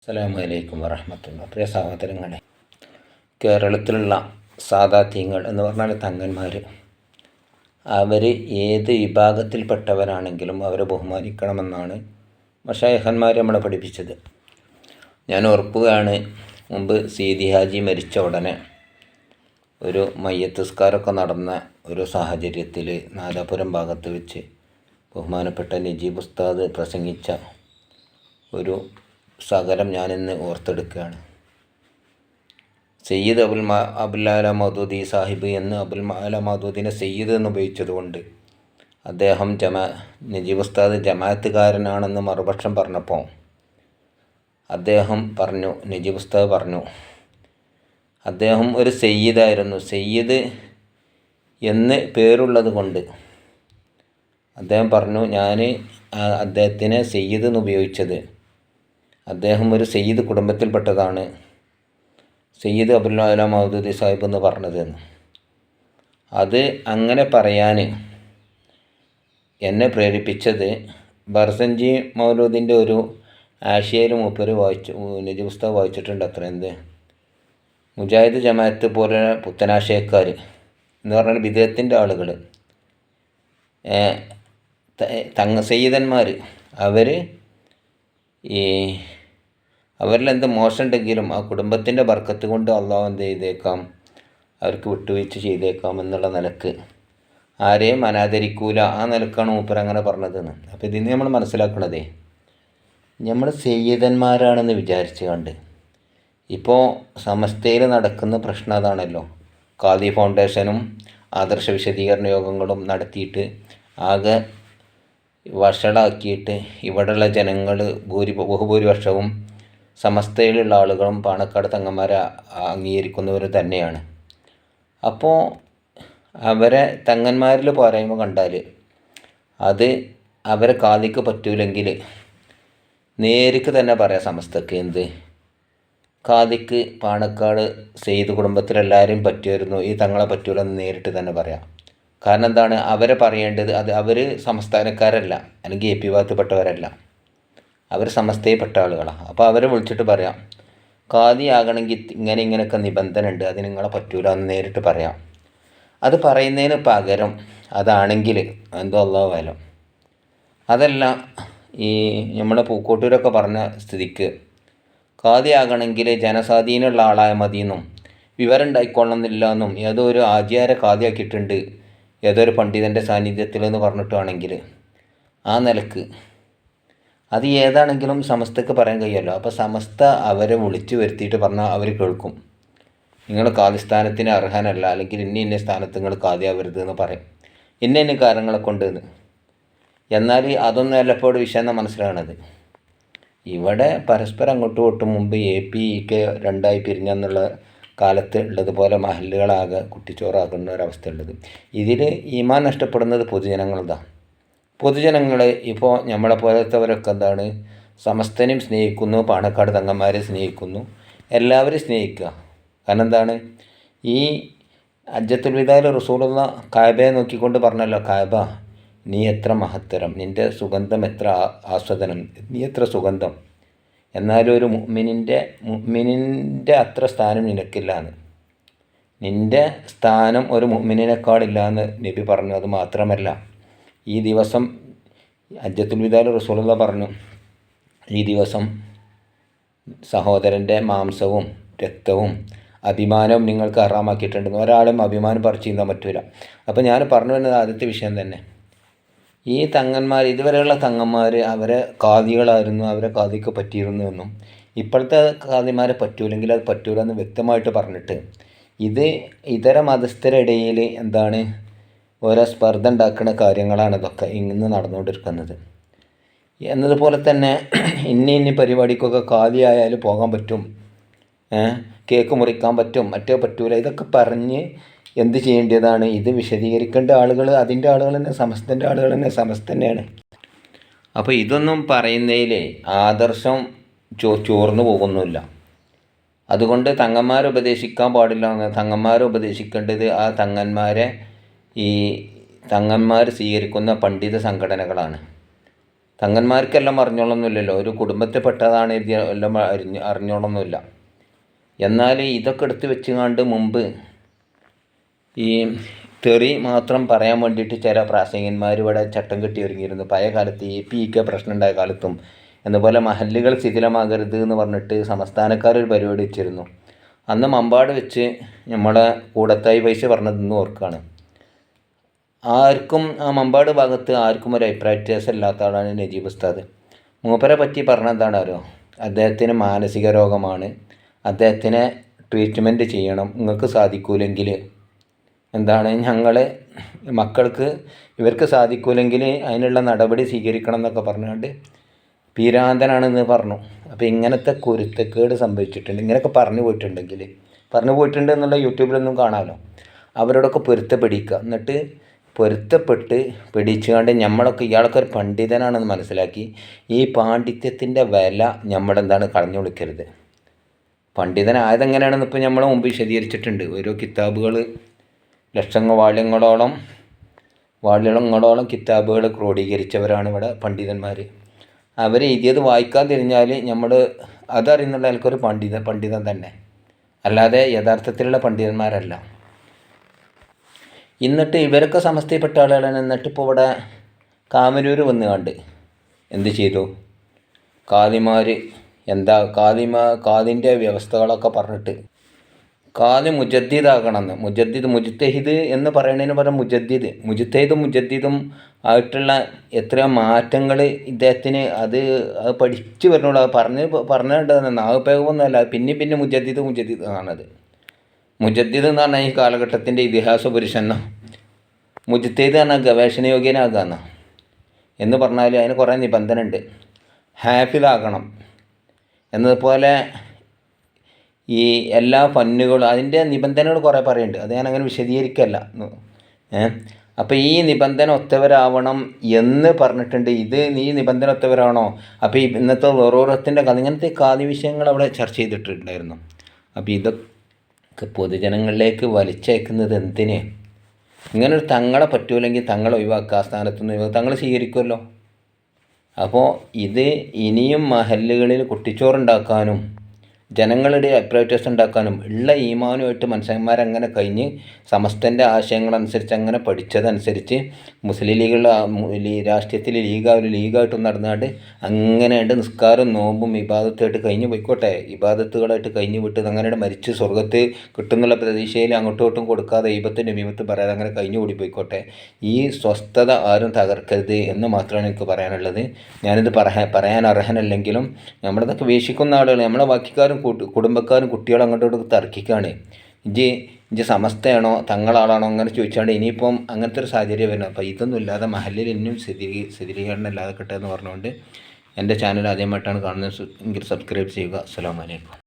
അസ്സലാമു അലൈക്കും വറഹ്മത്തുള്ളാഹി. പ്രിയ സഹോദരങ്ങളെ, കേരളത്തിലുള്ള സാദാത്യങ്ങൾ എന്ന് പറഞ്ഞാൽ തങ്ങന്മാർ, അവർ ഏത് വിഭാഗത്തിൽപ്പെട്ടവരാണെങ്കിലും അവരെ ബഹുമാനിക്കണമെന്നാണ് മശായിഖന്മാർ നമ്മളെ പഠിപ്പിച്ചത്. ഞാൻ ഓർക്കുകയാണ്, മുമ്പ് സീതി ഹാജി മരിച്ച ഉടനെ ഒരു മയ്യത്ത് നിസ്കാരമൊക്കെ നടന്ന ഒരു സാഹചര്യത്തിൽ നാദാപുരം ഭാഗത്ത് വെച്ച് ബഹുമാനപ്പെട്ട നജീബ് ഉസ്താദ് പ്രസംഗിച്ച ഒരു സകലം ഞാനിന്ന് ഓർത്തെടുക്കുകയാണ്. സയ്യിദ് അബുൽ അല മൗദൂദി സാഹിബ് എന്ന് അബുൽ അല മൗദൂദിനെ സയ്യിദ് എന്ന് ഉപയോഗിച്ചതുകൊണ്ട് അദ്ദേഹം നജീബ് ഉസ്താദ് ജമാഅത്തുകാരനാണെന്ന് മറുപക്ഷം പറഞ്ഞപ്പോൾ നജീബ് ഉസ്താദ് പറഞ്ഞു, അദ്ദേഹം ഒരു സയ്യിദായിരുന്നു. സയ്യിദ് എന്ന് പേരുള്ളത് കൊണ്ട് അദ്ദേഹം പറഞ്ഞു, ഞാൻ അദ്ദേഹത്തിനെ സയ്യിദ് എന്ന് ഉപയോഗിച്ചത്, അദ്ദേഹം ഒരു സയ്യിദ് കുടുംബത്തിൽപ്പെട്ടതാണ്, സയ്യിദ് അബുൽ അല മൗദൂദി സാഹിബ് എന്ന് പറഞ്ഞതെന്ന്. അത് അങ്ങനെ പറയാൻ എന്നെ പ്രേരിപ്പിച്ചത് ബർസഞ്ചി മൗലൂദിൻ്റെ ഒരു ആശയയിൽ മൂപ്പര് നജീബ് ഉസ്താദ് വായിച്ചിട്ടുണ്ട്. അത്ര മുജാഹിദ് ജമാഅത്ത് പോലെ പുത്തനാശയക്കാർ എന്ന് പറഞ്ഞാൽ വിദേഹത്തിൻ്റെ ആളുകൾ, സയ്യിദന്മാർ, അവരിലെന്ത് മോശമുണ്ടെങ്കിലും ആ കുടുംബത്തിൻ്റെ ബർക്കത്ത് കൊണ്ട് അള്ളാഹു എന്ത് ചെയ്തേക്കാം, അവർക്ക് വിട്ടുവീഴ്ച ചെയ്തേക്കാം എന്നുള്ള നിലക്ക് ആരെയും അനാദരിക്കൂല. ആ നിലക്കാണ് മൂപ്പർ അങ്ങനെ പറഞ്ഞതെന്ന്. അപ്പോൾ ഇതിന് നമ്മൾ മനസ്സിലാക്കണതേ, നമ്മൾ സയ്യിദന്മാരാണെന്ന് വിചാരിച്ച് കണ്ട് ഇപ്പോൾ സമസ്തയിൽ നടക്കുന്ന പ്രശ്നം അതാണല്ലോ. ഖാദി ഫൗണ്ടേഷനും ആദർശ വിശദീകരണ യോഗങ്ങളും നടത്തിയിട്ട് ആകെ വഷളാക്കിയിട്ട് ഇവിടെയുള്ള ജനങ്ങൾ ബഹുഭൂരിപക്ഷവും സമസ്തയിലുള്ള ആളുകളും പാണക്കാട് തങ്ങന്മാരെ അംഗീകരിക്കുന്നവർ തന്നെയാണ്. അപ്പോൾ അവരെ തങ്ങന്മാരിൽ പോരായ്മ കണ്ടാൽ അത് അവരെ ഖാദിക്ക് പറ്റൂലെങ്കിൽ നേരിക്ക് തന്നെ പറയാം സമസ്തക്ക്, എന്ത് ഖാദിക്ക് പാണക്കാട് സെയ്ദ് കുടുംബത്തിലെല്ലാവരും പറ്റുമായിരുന്നു, ഈ തങ്ങളെ പറ്റൂലെന്ന് നേരിട്ട് തന്നെ പറയാം. കാരണം എന്താണ്, അവരെ പറയേണ്ടത്, അത് അവർ സംസ്ഥാനക്കാരല്ല, അല്ലെങ്കിൽ AP ഭാഗത്തുപ്പെട്ടവരല്ല, അവർ സമസ്തയിൽപ്പെട്ട ആളുകളാണ്. അപ്പോൾ അവരെ വിളിച്ചിട്ട് പറയാം, ഖാദി ആകണമെങ്കിൽ ഇങ്ങനെയൊക്കെ നിബന്ധന ഉണ്ട്, അത് നിങ്ങളെ പറ്റൂല എന്ന് നേരിട്ട് പറയാം. അത് പറയുന്നതിന് പകരം അതാണെങ്കിൽ എന്തോ അല്ലാഹു അലം, അതല്ല ഈ നമ്മളെ പൂക്കോട്ടൂരൊക്കെ പറഞ്ഞ സ്ഥിതിക്ക് ഖാദി ആകണമെങ്കിൽ ജനസ്വാധീനമുള്ള ആളായ മതിയെന്നും വിവരം ഉണ്ടായിക്കൊള്ളണമെന്നില്ല എന്നും ഏതോ ഒരു ആചാര്യ ഖാദി ആക്കിയിട്ടുണ്ട് ഏതൊരു പണ്ഡിതൻ്റെ സാന്നിധ്യത്തിൽ എന്ന് പറഞ്ഞിട്ടാണെങ്കിൽ ആ നിലക്ക് അത് ഏതാണെങ്കിലും സമസ്തക്ക് പറയാൻ കഴിയുമല്ലോ. അപ്പോൾ സമസ്ത അവരെ വിളിച്ചു വരുത്തിയിട്ട് പറഞ്ഞാൽ അവർ കേൾക്കും, നിങ്ങൾ ഖാദി സ്ഥാനത്തിന് അർഹനല്ല, അല്ലെങ്കിൽ ഇന്ന സ്ഥാനത്ത് നിങ്ങൾ ഖാദി ആവരുത് എന്ന് പറയും, ഇന്ന കാര്യങ്ങളെ കൊണ്ടെന്ന്. എന്നാൽ അതൊന്നും അല്ലപ്പോൾ വിഷയം എന്ന് മനസ്സിലാകണത്. ഇവിടെ പരസ്പരം അങ്ങോട്ടും ഇങ്ങോട്ടും മുമ്പ് AP ഒക്കെ രണ്ടായി പിരിഞ്ഞെന്നുള്ള കാലത്ത് ഉള്ളതുപോലെ മഹല്ലുകളാകെ കുട്ടിച്ചോറാകുന്ന ഒരവസ്ഥ ഉള്ളത്. ഇതിൽ ഈമാൻ നഷ്ടപ്പെടുന്നത് പൊതുജനങ്ങളതാണ്. പൊതുജനങ്ങൾ ഇപ്പോൾ നമ്മളെ പോലത്തവരൊക്കെ എന്താണ്, സമസ്തനും സ്നേഹിക്കുന്നു, പാണക്കാട് തങ്ങന്മാരെ സ്നേഹിക്കുന്നു, എല്ലാവരും സ്നേഹിക്കുക. കാരണം എന്താണ്, ഈ ഹജ്ജത്തുൽ വിദായിൽ റസൂലുള്ള കഅബയെ നോക്കിക്കൊണ്ട് പറഞ്ഞല്ലോ, കഅബ നീ എത്ര മഹത്തരം, നിൻ്റെ സുഗന്ധം എത്ര ആസ്വദനം, നീ എത്ര സുഗന്ധം, എന്നാലും ഒരു മുഅ്മിനിൻ്റെ അത്ര സ്ഥാനം നിനക്കില്ലാന്ന്, നിൻ്റെ സ്ഥാനം ഒരു മുഅ്മിനിനേക്കാളില്ലാന്ന് നബി പറഞ്ഞു. അത് മാത്രമല്ല, ഈ ദിവസം ഹജ്ജത്തുൽ വിദായിൽ റസൂലുള്ള പറഞ്ഞു, ഈ ദിവസം സഹോദരൻ്റെ മാംസവും രക്തവും അഭിമാനവും നിങ്ങൾക്ക് ഹറാമാക്കിയിട്ടുണ്ടെന്ന്. ഒരാളും അഭിമാനം പറിച്ചു തിന്നാൻ പറ്റൂല. അപ്പോൾ ഞാൻ പറഞ്ഞു വരുന്നത് ആദ്യത്തെ വിഷയം തന്നെ, ഈ തങ്ങന്മാർ, ഇതുവരെയുള്ള തങ്ങന്മാർ അവരെ ഖാദികളായിരുന്നു, അവരെ ഖാദിക്ക് പറ്റിയിരുന്നു എന്നും ഇപ്പോഴത്തെ ഖാദിമാരെ പറ്റൂലെങ്കിൽ അത് പറ്റൂല എന്ന് വ്യക്തമായിട്ട് പറഞ്ഞിട്ട് ഇത് ഇതര മതസ്ഥരിടയിൽ എന്താണ് ഓരോ സ്പർദ്ധ ഉണ്ടാക്കുന്ന കാര്യങ്ങളാണ് ഇതൊക്കെ ഇന്ന് നടന്നുകൊണ്ടിരിക്കുന്നത്. എന്നതുപോലെ തന്നെ ഇന്ന പരിപാടിക്കൊക്കെ ഖാദി ആയാലും പോകാൻ പറ്റും, കേക്ക് മുറിക്കാൻ പറ്റും, മറ്റേ പറ്റൂല, ഇതൊക്കെ പറഞ്ഞ് എന്ത് ചെയ്യേണ്ടതാണ്, ഇത് വിശദീകരിക്കേണ്ട ആളുകൾ അതിൻ്റെ ആളുകൾ തന്നെ, സമസ്തൻ്റെ ആളുകൾ തന്നെ, സമസ്ത തന്നെയാണ്. അപ്പോൾ ഇതൊന്നും പറയുന്നതിൽ ആദർശം ചോർന്നു പോകുന്നില്ല. അതുകൊണ്ട് തങ്ങന്മാരെ ഉപദേശിക്കാൻ പാടില്ല. തങ്ങന്മാരെ ഉപദേശിക്കേണ്ടത് ആ തങ്ങന്മാരെ ഈ തങ്ങന്മാർ സ്വീകരിക്കുന്ന പണ്ഡിത സംഘടനകളാണ്. തങ്ങന്മാർക്കെല്ലാം അറിഞ്ഞോളൊന്നുമില്ലല്ലോ, ഒരു കുടുംബത്തിൽപ്പെട്ടതാണ് എല്ലാം അറിഞ്ഞോളൊന്നുമില്ല. എന്നാൽ ഇതൊക്കെ എടുത്ത് വെച്ചുകൊണ്ട് മുമ്പ് ഈ തെറി മാത്രം പറയാൻ വേണ്ടിയിട്ട് ചില പ്രാസംഗികന്മാർ ഇവിടെ ചട്ടം കെട്ടി ഒരുങ്ങിയിരുന്നു. പഴയ കാലത്ത് APK പ്രശ്നം ഉണ്ടായ കാലത്തും എന്നപോലെ മഹല്ലുകൾ ശിഥിലമാകരുത് എന്ന് പറഞ്ഞിട്ട് സംസ്ഥാനക്കാരൊരു പരിപാടി വെച്ചിരുന്നു. അന്ന് മമ്പാട് വെച്ച് നമ്മളെ കൂടത്തായി പൈസ പറഞ്ഞതെന്ന് ഓർക്കുകയാണ്. ആർക്കും ആ മമ്പാട് ഭാഗത്ത് ആർക്കും ഒരു അഭിപ്രായ വ്യത്യാസം ഇല്ലാത്ത ആളാണ് നജീബ് ഉസ്താദ്. മൂപ്പരെ പറ്റി പറഞ്ഞെന്താണോ, അദ്ദേഹത്തിന് മാനസിക രോഗമാണ്, അദ്ദേഹത്തിനെ ട്രീറ്റ്മെൻറ്റ് ചെയ്യണം, നിങ്ങൾക്ക് സാധിക്കൂലെങ്കിൽ എന്താണ് ഞങ്ങൾ മക്കൾക്ക് ഇവർക്ക് സാധിക്കൂലെങ്കിൽ അതിനുള്ള നടപടി സ്വീകരിക്കണം എന്നൊക്കെ പറഞ്ഞുകൊണ്ട് പീരാന്തനാണെന്ന് പറഞ്ഞു. അപ്പോൾ ഇങ്ങനത്തെ കുരുത്തക്കേട് സംഭവിച്ചിട്ടുണ്ട്, ഇങ്ങനെയൊക്കെ പറഞ്ഞു പോയിട്ടുണ്ട് എന്നുള്ള യൂട്യൂബിലൊന്നും കാണാമല്ലോ. അവരോടൊക്കെ പൊരുത്തപ്പെടിക്കുക, എന്നിട്ട് പൊരുത്തപ്പെട്ട് പിടിച്ചുകൊണ്ട് നമ്മളൊക്കെ ഇയാളൊക്കെ ഒരു പണ്ഡിതനാണെന്ന് മനസ്സിലാക്കി ഈ പാണ്ഡിത്യത്തിൻ്റെ വില നമ്മളെന്താണ് കളഞ്ഞു വിളിക്കരുത്. പണ്ഡിതനായതെങ്ങനെയാണെന്ന് ഇപ്പോൾ നമ്മൾ മുമ്പ് വിശദീകരിച്ചിട്ടുണ്ട്. ഓരോ കിതാബുകൾ വാള്യങ്ങളോളം കിതാബുകൾ ക്രോഡീകരിച്ചവരാണ് ഇവിടെ പണ്ഡിതന്മാർ. അവർ എഴുതിയത് വായിക്കാൻ തിരിഞ്ഞാൽ നമ്മൾ അതറിയുന്നുള്ള ആൾക്കൊരു പണ്ഡിതൻ തന്നെ, അല്ലാതെ യഥാർത്ഥത്തിലുള്ള പണ്ഡിതന്മാരല്ല. എന്നിട്ട് ഇവരൊക്കെ സമസ്തയിൽപ്പെട്ട ആളുകളാണ്. എന്നിട്ട് ഇപ്പോൾ ഇവിടെ കാമരൂർ വന്ന് കണ്ട് എന്ത് ചെയ്തു, കാദിമാർ എന്താ കാദിൻ്റെ വ്യവസ്ഥകളൊക്കെ പറഞ്ഞിട്ട് കാദ് മുജദ്ദിദാകണമെന്ന്. മുജ്തഹിദ് എന്ന് പറയുന്നതിന് പകരം മുജ്തഹിദും ആയിട്ടുള്ള എത്രയോ മാറ്റങ്ങൾ ഇദ്ദേഹത്തിന് അത് പഠിച്ചു വരണുള്ളൂ. പറഞ്ഞിട്ടുണ്ടെന്ന് നാവുപയോഗമൊന്നുമല്ല, പിന്നെ മുജദ്ദിദ് ആണത്. മുജദ്ദിദ് എന്ന് പറഞ്ഞാൽ ഈ കാലഘട്ടത്തിൻ്റെ ഇതിഹാസ പുരുഷനോ, മുജ്തഹിദ് പറഞ്ഞാൽ ഗവേഷണയോഗ്യനാകാന്ന എന്ന് പറഞ്ഞാൽ അതിന് കുറേ നിബന്ധന ഉണ്ട്. ഹാഫിദാകണം എന്നതുപോലെ ഈ എല്ലാ ഫന്നുകളും അതിൻ്റെ നിബന്ധനകൾ കുറേ പറയുന്നുണ്ട്. അത് ഞാനങ്ങനെ വിശദീകരിക്കല്ല. അപ്പോൾ ഈ നിബന്ധന ഒത്തവരാവണം എന്ന് പറഞ്ഞിട്ടുണ്ട്. നീ നിബന്ധന ഒത്തവരാണോ? അപ്പോൾ ഈ ഇന്നത്തെ വെറൂറത്തിൻ്റെ കഥ, ഇങ്ങനത്തെ കാതി വിഷയങ്ങൾ അവിടെ ചർച്ച ചെയ്തിട്ടുണ്ടായിരുന്നു. അപ്പോൾ ഇതൊക്കെ പൊതുജനങ്ങളിലേക്ക് വലിച്ചയക്കുന്നത് എന്തിന്? ഇങ്ങനൊരു തങ്ങളെ പറ്റൂലെങ്കിൽ തങ്ങളെ ഒഴിവാക്കുക, ആ സ്ഥാനത്തുനിന്ന് തങ്ങൾ സ്വീകരിക്കുമല്ലോ. അപ്പോൾ ഇത് ഇനിയും മഹല്ലുകളിൽ കുട്ടിച്ചോറുണ്ടാക്കാനും ജനങ്ങളുടെ അഭിപ്രായ വ്യത്യാസം ഉണ്ടാക്കാനും ഉള്ള ഈമാനുമായിട്ട് മനുഷ്യന്മാരങ്ങനെ കഴിഞ്ഞ് സമസ്തൻ്റെ ആശയങ്ങളനുസരിച്ച് അങ്ങനെ പഠിച്ചതനുസരിച്ച് മുസ്ലിം രാഷ്ട്രീയത്തിൽ ലീഗായിട്ട് നടന്നാണ്ട് അങ്ങനെയുണ്ട് നിസ്കാരം നോമ്പും ഇബാദത്തായിട്ട് കഴിഞ്ഞ് പോയിക്കോട്ടെ. ഇബാദത്തുകളായിട്ട് കഴിഞ്ഞ് വിട്ട് അങ്ങനെ മരിച്ച് സ്വർഗത്ത് കിട്ടുന്നുള്ള പ്രതീക്ഷയിൽ അങ്ങോട്ടും ഇങ്ങോട്ടും കൊടുക്കാതെ ഈബത്തിൻ്റെ മീമത്ത് പറയാതെ അങ്ങനെ കഴിഞ്ഞു കൂടി പോയിക്കോട്ടെ. ഈ സ്വസ്ഥത ആരും തകർക്കരുത് എന്ന് മാത്രമാണ് എനിക്ക് പറയാനുള്ളത്. ഞാനിത് പറയാൻ അർഹനല്ലെങ്കിലും നമ്മളിതൊക്കെ വീക്ഷിക്കുന്ന ആളുകൾ, നമ്മളെ ബാക്കിക്കാരും കുടുംബക്കാരും കുട്ടികളും അങ്ങോട്ട് തർക്കിക്കുകയാണ്. ഇജ്ജ് സമസ്തയാണോ തങ്ങളാളാണോ അങ്ങനെ ചോദിച്ചാണ്ട് ഇനിയിപ്പം അങ്ങനത്തെ ഒരു സാഹചര്യം വരുന്നത്. അപ്പോൾ ഇതൊന്നും ഇല്ലാതെ മഹല്ലിൽ ഇനിയും സ്ഥിരീകരണം ഇല്ലാതെ കിട്ടുക എന്ന് പറഞ്ഞുകൊണ്ട് എൻ്റെ ചാനൽ ആദ്യമായിട്ടാണ് കാണുന്നത് എങ്കിൽ സബ്സ്ക്രൈബ് ചെയ്യുക. അസ്സലാമു അലൈക്കും.